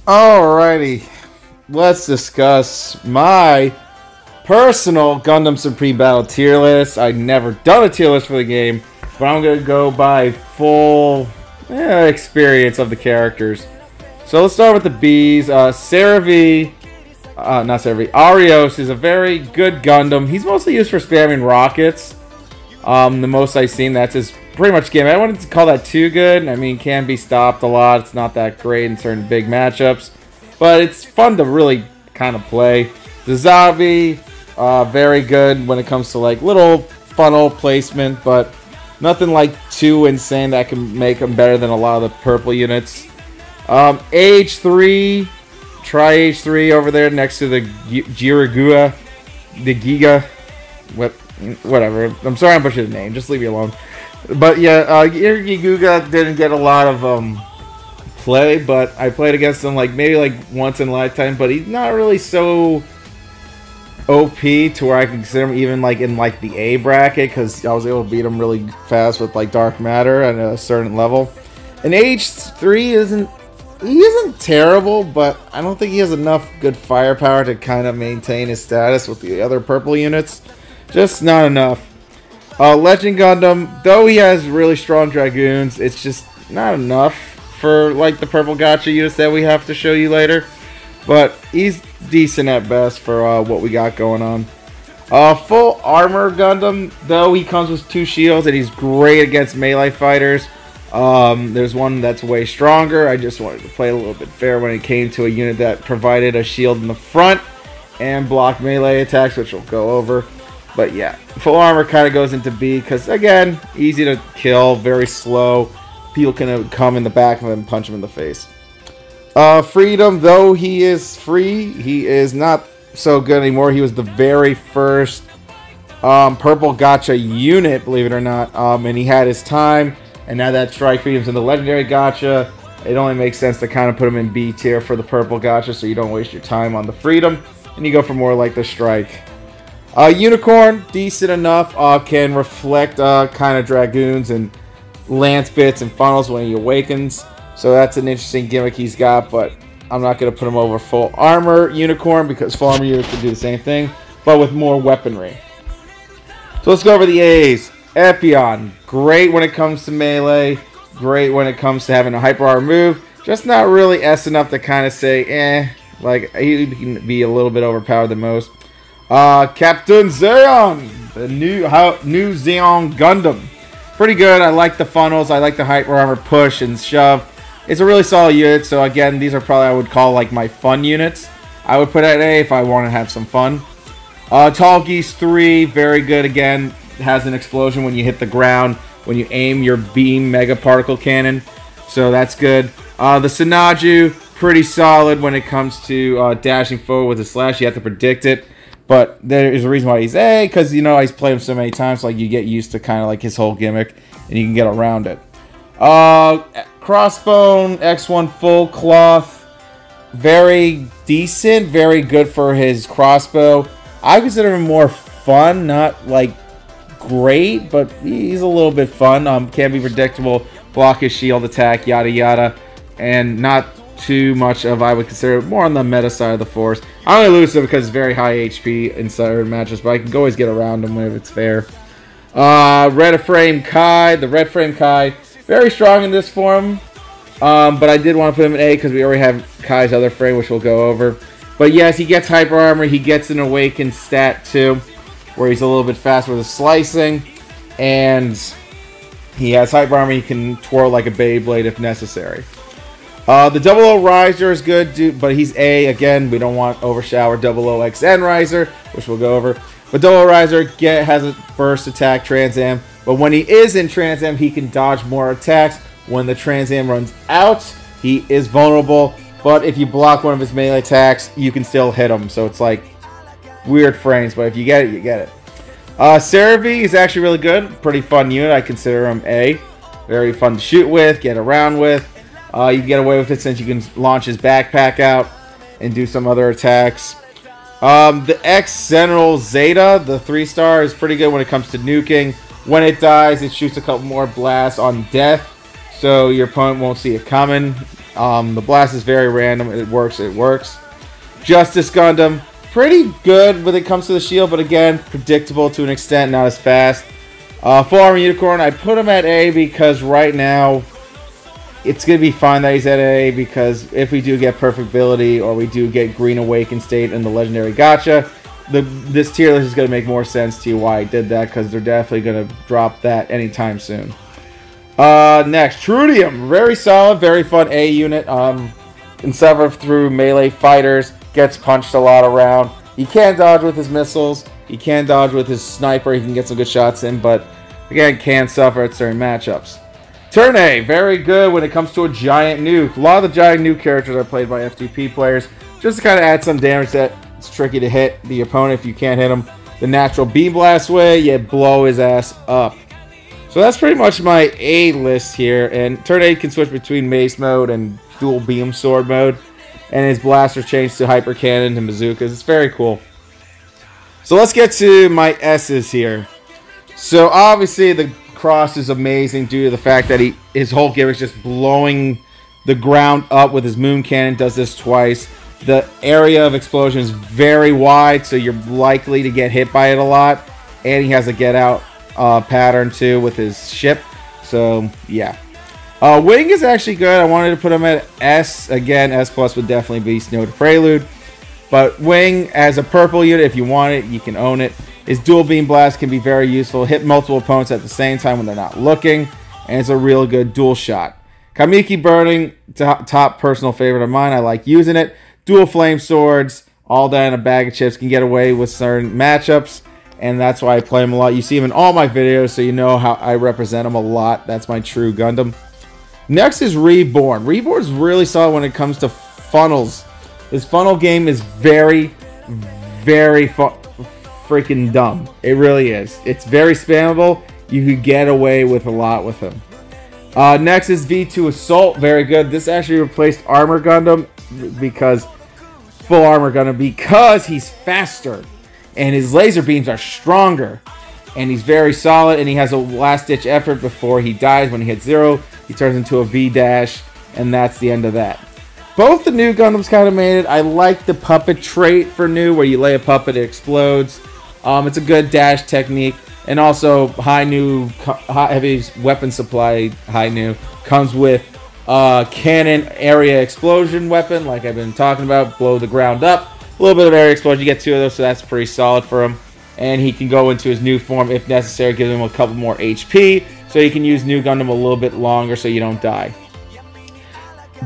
Alrighty, let's discuss my personal Gundam Supreme Battle tier list. I've never done a tier list for the game, but I'm going to go by full experience of the characters. So let's start with the Bs. Arios is a very good Gundam. He's mostly used for spamming rockets. The most I've seen, that's his pretty much game. I wouldn't call that too good. I mean, can be stopped a lot. It's not that great in certain big matchups, but it's fun to really kind of play. The Zabi, very good when it comes to like little funnel placement, but nothing like too insane that can make them better than a lot of the purple units. AH3, try AH3 over there next to the Jiragua, the Giga, whatever. I'm sorry I'm butchering the name. Just leave me alone. But yeah, Jiragua didn't get a lot of play, but I played against him maybe once in a lifetime. But he's not really so OP to where I can consider him even in the A bracket, because I was able to beat him really fast with dark matter at a certain level. And AH3 isn't terrible, but I don't think he has enough good firepower to kind of maintain his status with the other purple units. Just not enough. Legend Gundam, though he has really strong Dragoons, it's just not enough for the purple gacha units that we have to show you later. But he's decent at best for what we got going on. Full Armor Gundam, though he comes with 2 shields and he's great against melee fighters. There's one that's way stronger. I just wanted to play a little bit fair when it came to a unit that provided a shield in the front and blocked melee attacks, which we'll go over. But yeah, full armor kind of goes into B because, again, easy to kill, very slow. People can come in the back of him and punch him in the face. Freedom, though he is free, he is not so good anymore. He was the very first purple gacha unit, believe it or not, and he had his time. And now that Strike Freedom's in the Legendary Gacha, it only makes sense to kind of put him in B tier for the Purple Gacha so you don't waste your time on the Freedom. And you go for more like the Strike. Unicorn, decent enough, can reflect kind of Dragoons and Lance Bits and Funnels when he awakens. So that's an interesting gimmick he's got, but I'm not going to put him over Full Armor Unicorn because Full Armor Unicorn can do the same thing, but with more weaponry. So let's go over the A's. Epyon, great when it comes to melee, great when it comes to having a hyper armor move, just not really S enough to kind of say, he can be a little bit overpowered than most. Captain Zeon, the new Zeon Gundam, pretty good. I like the funnels, I like the hyper armor push and shove. It's a really solid unit, so again, these are probably I would call my fun units. I would put at A if I want to have some fun. Tall Geese 3, very good again. Has an explosion when you hit the ground when you aim your beam mega particle cannon, so that's good. The Sinaju, pretty solid when it comes to dashing forward with a slash. You have to predict it, but there is a reason why he's A, because he's played him so many times, you get used to kind of his whole gimmick and you can get around it. Crossbone X1 full cloth, very decent, very good for his crossbow. I consider him more fun, not great, but he's a little bit fun. Can be predictable, block his shield attack, yada yada, and not too much of, I would consider, more on the meta side of the force. I only lose him because it's very high HP in certain matches, but I can always get around him if it's fair. Red Frame Kai, the Red Frame Kai, very strong in this form, but I did want to put him in A because we already have Kai's other frame, which we'll go over. But yes, he gets hyper armor, he gets an awakened stat too, where he's a little bit faster with his slicing, and he has hyper armor. He can twirl like a Beyblade if necessary. The 00 Riser is good, but he's A. Again, we don't want overshower 00XN Riser, which we'll go over. But 00 Riser has a burst attack Trans Am, but when he is in Trans Am, he can dodge more attacks. When the Trans Am runs out, he is vulnerable, but if you block one of his melee attacks, you can still hit him, so it's weird frames, but if you get it, you get it. Cerevi is actually really good. Pretty fun unit. I consider him A. Very fun to shoot with, get around with. You can get away with it since you can launch his backpack out and do some other attacks. The X-General Zeta, the 3-star, is pretty good when it comes to nuking. When it dies, it shoots a couple more blasts on death, so your opponent won't see it coming. The blast is very random. It works. It works. Justice Gundam, pretty good when it comes to the shield, but again, predictable to an extent, not as fast. Full Armor Unicorn, I put him at A because right now it's going to be fine that he's at A, because if we do get Perfect Ability or we do get Green Awakened State in the Legendary Gacha, this tier list is going to make more sense to you why I did that, because they're definitely going to drop that anytime soon. Next, Trudium, very solid, very fun A unit. Can suffer through melee fighters, gets punched a lot around. He can dodge with his missiles, he can dodge with his sniper, he can get some good shots in, but again, can suffer at certain matchups. Turn A, very good when it comes to a giant nuke. A lot of the giant nuke characters are played by FTP players, just to kind of add some damage that it's tricky to hit the opponent if you can't hit him the natural Beam Blast way, you blow his ass up. So that's pretty much my A list here, and Turn A can switch between Mace mode and Dual Beam Sword mode, and his blasters change to Hyper Cannon and Bazookas. It's very cool. So let's get to my S's here. So obviously the Cross is amazing due to the fact that his whole gimmick is just blowing the ground up with his Moon Cannon. Does this twice. The area of explosion is very wide, so you're likely to get hit by it a lot. And he has a get out pattern too with his ship. So yeah. Wing is actually good. I wanted to put him at S. Again, S plus would definitely be Snow to Prelude. But Wing, as a purple unit, if you want it, you can own it. His Dual Beam Blast can be very useful. Hit multiple opponents at the same time when they're not looking. And it's a real good dual shot. Kamiki Burning, top personal favorite of mine. I like using it. Dual Flame Swords, all that in a bag of chips, can get away with certain matchups. And that's why I play him a lot. You see him in all my videos, so you know how I represent him a lot. That's my true Gundam. Next is Reborn. Reborn's really solid when it comes to funnels. His funnel game is very, very freaking dumb. It really is. It's very spammable. You could get away with a lot with him. Next is V2 Assault. Very good. This actually replaced Armor Gundam because Full Armor Gundam because he's faster and his laser beams are stronger and he's very solid and he has a last-ditch effort before he dies. When he hits 0, he turns into a V-dash and that's the end of that. Both the new Gundams kind of made it. I like the puppet trait for new, where you lay a puppet, it explodes. It's a good dash technique. And also, heavy weapon supply, High New, comes with cannon area explosion weapon, like I've been talking about, blow the ground up. A little bit of area explosion, you get 2 of those, so that's pretty solid for him. And he can go into his new form if necessary, give him a couple more HP, so you can use New Gundam a little bit longer so you don't die.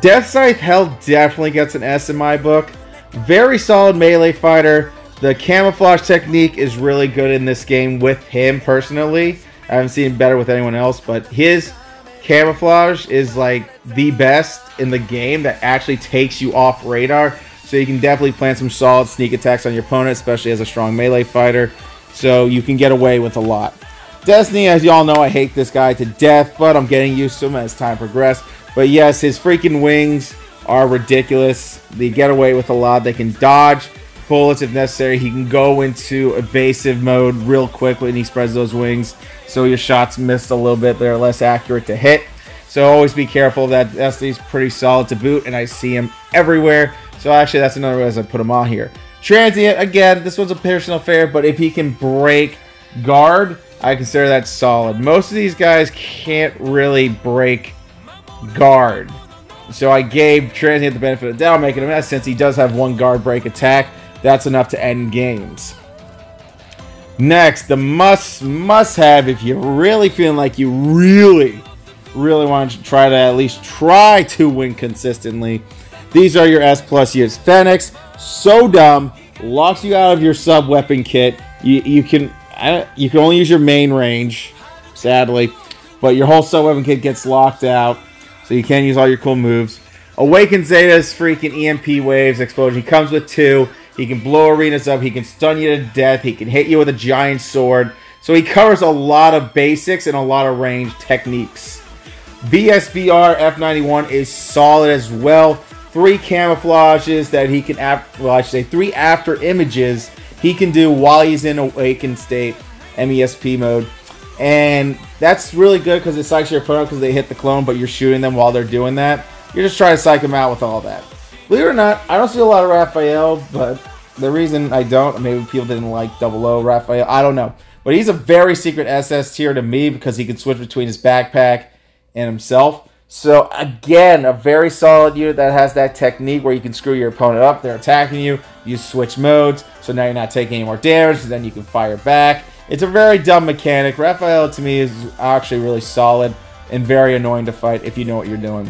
Death Scythe Hell definitely gets an S in my book. Very solid melee fighter. The camouflage technique is really good in this game with him personally. I haven't seen it better with anyone else, but his camouflage is like the best in the game that actually takes you off radar. So you can definitely plant some solid sneak attacks on your opponent, especially as a strong melee fighter. So you can get away with a lot. Destiny, as y'all know, I hate this guy to death, but I'm getting used to him as time progressed. But yes, his freaking wings are ridiculous. They get away with a lot. They can dodge bullets if necessary. He can go into evasive mode real quick when he spreads those wings, so your shots missed a little bit. They're less accurate to hit. So always be careful. That Destiny's pretty solid to boot, and I see him everywhere. So actually, that's another reason I put him on here. Transient, again, this one's a personal favorite, but if he can break guard, I consider that solid. Most of these guys can't really break guard. So I gave Transient the benefit of the doubt, making him S, since he does have 1 guard break attack. That's enough to end games. Next, the must-have if you're really feeling like you really want to try to at least try to win consistently. These are your S+ units. Phoenix, so dumb, locks you out of your sub-weapon kit. You can only use your main range, sadly, but your whole sub-weapon kit gets locked out, so you can't use all your cool moves. Awakened Zeta's freaking EMP waves explosion. He comes with 2. He can blow arenas up. He can stun you to death. He can hit you with a giant sword. So he covers a lot of basics and a lot of range techniques. VSBR F91 is solid as well. 3 camouflages that he can, well, I should say 3 after images he can do while he's in awakened state, MESP mode. And that's really good because it psychs your opponent because they hit the clone, but you're shooting them while they're doing that. you're just trying to psych him out with all that. Believe it or not, I don't see a lot of Raphael, but the reason I don't, maybe people didn't like 00 Raphael, I don't know. But he's a very secret SS tier to me because he can switch between his backpack and himself. So again, a very solid unit that has that technique where you can screw your opponent up. They're attacking you. You switch modes, so now you're not taking any more damage, so then you can fire back. It's a very dumb mechanic. Raphael, to me, is actually really solid and very annoying to fight if you know what you're doing.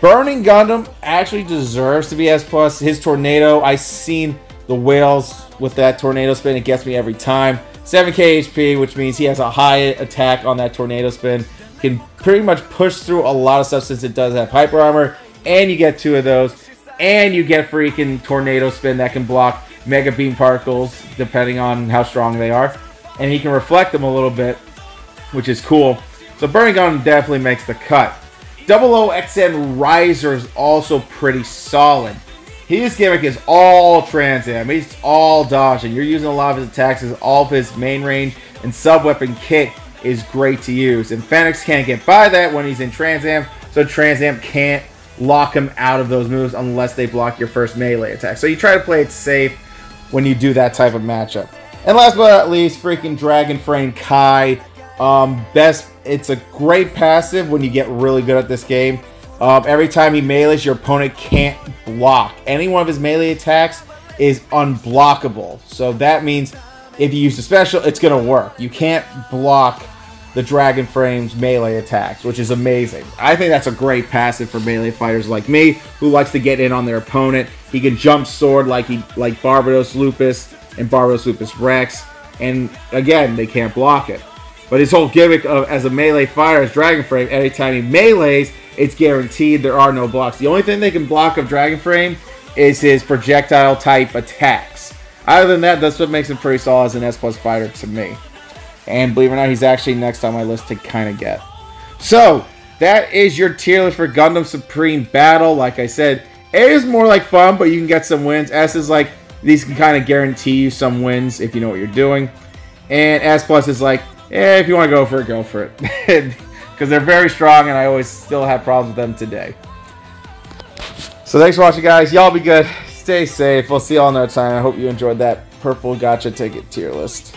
Burning Gundam actually deserves to be S+. His Tornado, I've seen the whales with that Tornado Spin. It gets me every time. 7k HP, which means he has a high attack on that Tornado Spin. Can pretty much push through a lot of stuff since it does have Hyper Armor. And you get 2 of those. And you get freaking Tornado Spin that can block Mega Beam Particles, depending on how strong they are. And he can reflect them a little bit, which is cool. So Burning Gundam definitely makes the cut. 00XN Riser is also pretty solid. His gimmick is all Trans Am. He's all dodging. You're using a lot of his attacks as all of his main range and sub-weapon kit is great to use. And Fenix can't get by that when he's in Trans Am, so Trans Am can't lock him out of those moves unless they block your first melee attack. So you try to play it safe when you do that type of matchup. And last but not least, freaking Dragon Frame Kai. It's a great passive when you get really good at this game. Every time he melees, your opponent can't block. Any one of his melee attacks is unblockable. So that means if you use the special, it's going to work. You can't block the Dragon Frame's melee attacks, which is amazing. I think that's a great passive for melee fighters like me, who likes to get in on their opponent. He can jump sword like Barbatos Lupus and Barbatos Lupus Rex, and again, they can't block it. But his whole gimmick of as a melee fighter is Dragon Frame. Anytime he melees, it's guaranteed there are no blocks. The only thing they can block of Dragon Frame is his projectile type attacks. Other than that, that's what makes him pretty solid as an S+ fighter to me. And believe it or not, he's actually next on my list to kind of get. So, that is your tier list for Gundam Supreme Battle. Like I said, A is more like fun, but you can get some wins. S is like, these can kind of guarantee you some wins if you know what you're doing. And S+ is like, if you want to go for it, go for it. Because they're very strong, and I always still have problems with them today. So thanks for watching, guys. Y'all be good. Stay safe. We'll see y'all another time. I hope you enjoyed that purple gotcha ticket tier list.